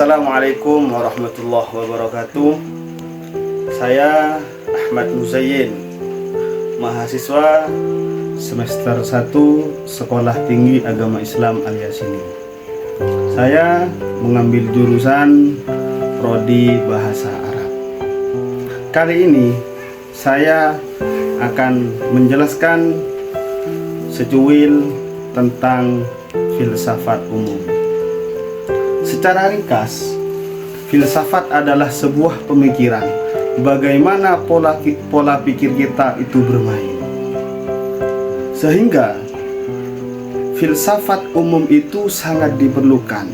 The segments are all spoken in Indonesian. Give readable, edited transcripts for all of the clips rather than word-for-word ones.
Assalamualaikum warahmatullahi wabarakatuh. Saya Ahmad Muzayyin, mahasiswa semester 1 Sekolah Tinggi Agama Islam Al-Yasini. Saya mengambil jurusan Prodi Bahasa Arab. Kali ini saya akan menjelaskan secuil tentang filsafat umum. Secara ringkas, filsafat adalah sebuah pemikiran bagaimana pola pikir kita itu bermain. Sehingga filsafat umum itu sangat diperlukan.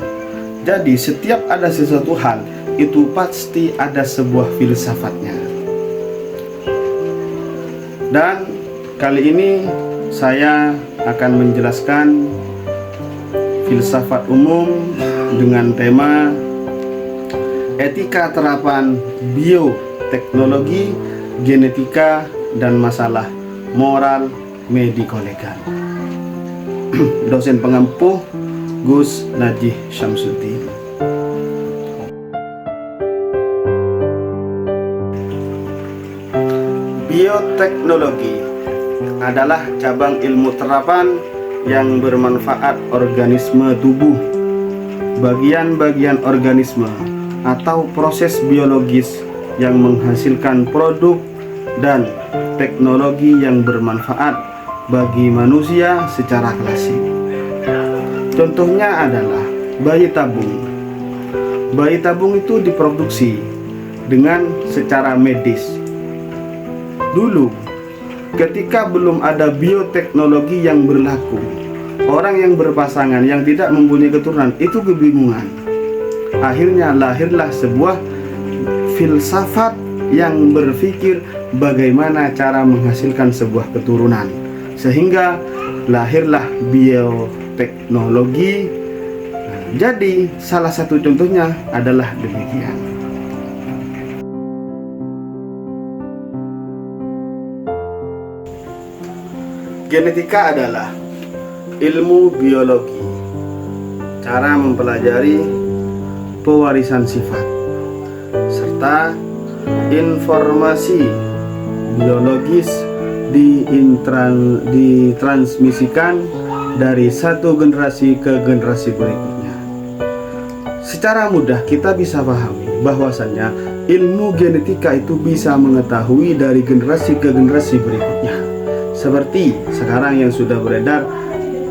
Jadi setiap ada sesuatu hal itu pasti ada sebuah filsafatnya. Dan kali ini saya akan menjelaskan filsafat umum dengan tema etika terapan bioteknologi, genetika, dan masalah moral mediko-legal. Dosen pengampu Gus Najih Syamsuddin. Bioteknologi adalah cabang ilmu terapan yang bermanfaat organisme tubuh, bagian-bagian organisme atau proses biologis yang menghasilkan produk dan teknologi yang bermanfaat bagi manusia secara klasik. Contohnya adalah bayi tabung. Bayi tabung itu diproduksi dengan secara medis. Dulu, ketika belum ada bioteknologi yang berlaku, orang yang berpasangan yang tidak mempunyai keturunan itu kebingungan. Akhirnya lahirlah sebuah filsafat yang berpikir bagaimana cara menghasilkan sebuah keturunan. Sehingga lahirlah bioteknologi. Jadi salah satu contohnya adalah demikian. Genetika adalah ilmu biologi, cara mempelajari pewarisan sifat, serta informasi biologis ditransmisikan dari satu generasi ke generasi berikutnya. Secara mudah kita bisa pahami bahwasannya ilmu genetika itu bisa mengetahui dari generasi ke generasi berikutnya. Seperti sekarang yang sudah beredar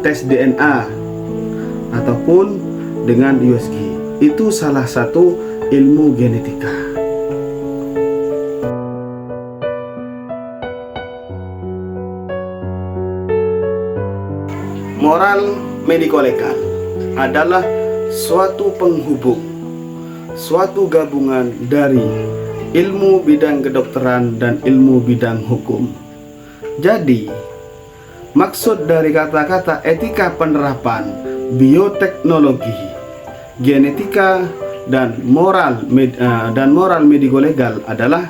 tes DNA ataupun dengan USG, itu salah satu ilmu genetika. Moral mediko-legal adalah suatu penghubung, suatu gabungan dari ilmu bidang kedokteran dan ilmu bidang hukum. Jadi, maksud dari kata-kata etika penerapan bioteknologi, genetika, dan moral mediko-legal adalah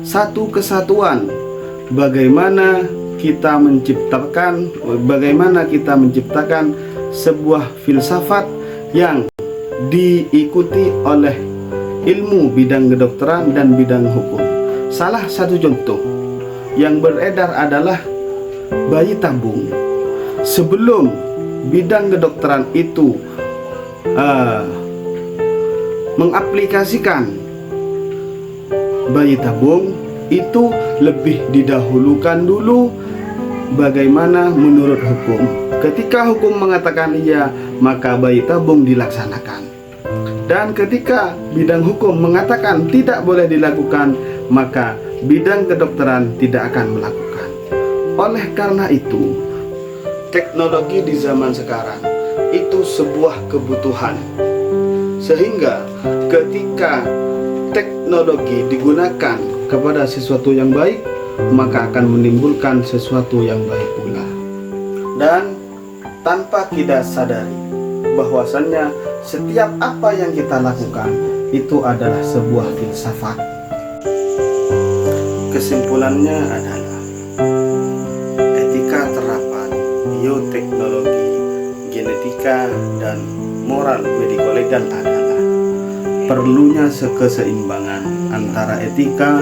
satu kesatuan bagaimana kita menciptakan sebuah filsafat yang diikuti oleh ilmu bidang kedokteran dan bidang hukum. Salah satu contoh yang beredar adalah bayi tabung. Sebelum bidang kedokteran itu mengaplikasikan bayi tabung, itu lebih didahulukan dulu bagaimana menurut hukum. Ketika hukum mengatakan iya, maka bayi tabung dilaksanakan. Dan ketika bidang hukum mengatakan tidak boleh dilakukan, maka bidang kedokteran tidak akan melakukan. Oleh karena itu, teknologi di zaman sekarang itu sebuah kebutuhan. Sehingga ketika teknologi digunakan kepada sesuatu yang baik, maka akan menimbulkan sesuatu yang baik pula. Dan tanpa kita sadari bahwasannya setiap apa yang kita lakukan itu adalah sebuah filsafat. Kesimpulannya adalah etika terapan bioteknologi, genetika, dan moral mediko-legal adalah perlunya keseimbangan antara etika,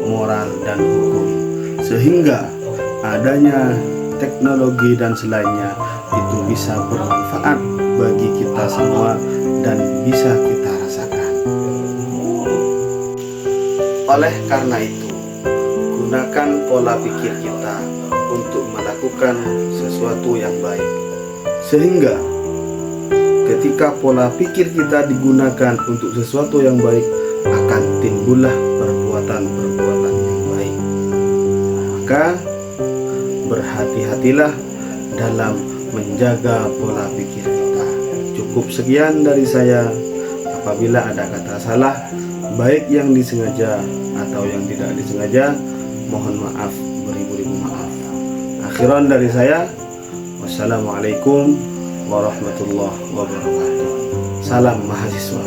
moral, dan hukum, sehingga adanya teknologi dan selainnya itu bisa bermanfaat bagi kita semua dan bisa kita rasakan. Oleh karena itu, gunakan pola pikir kita untuk melakukan sesuatu yang baik, sehingga ketika pola pikir kita digunakan untuk sesuatu yang baik, akan timbullah perbuatan-perbuatan yang baik. Maka berhati-hatilah dalam menjaga pola pikir kita. Cukup sekian dari saya. Apabila ada kata salah, baik yang disengaja atau yang tidak disengaja, mohon maaf beribu-ribu maaf. Akhiran dari saya, wassalamualaikum warahmatullahi wabarakatuh. Salam mahasiswa.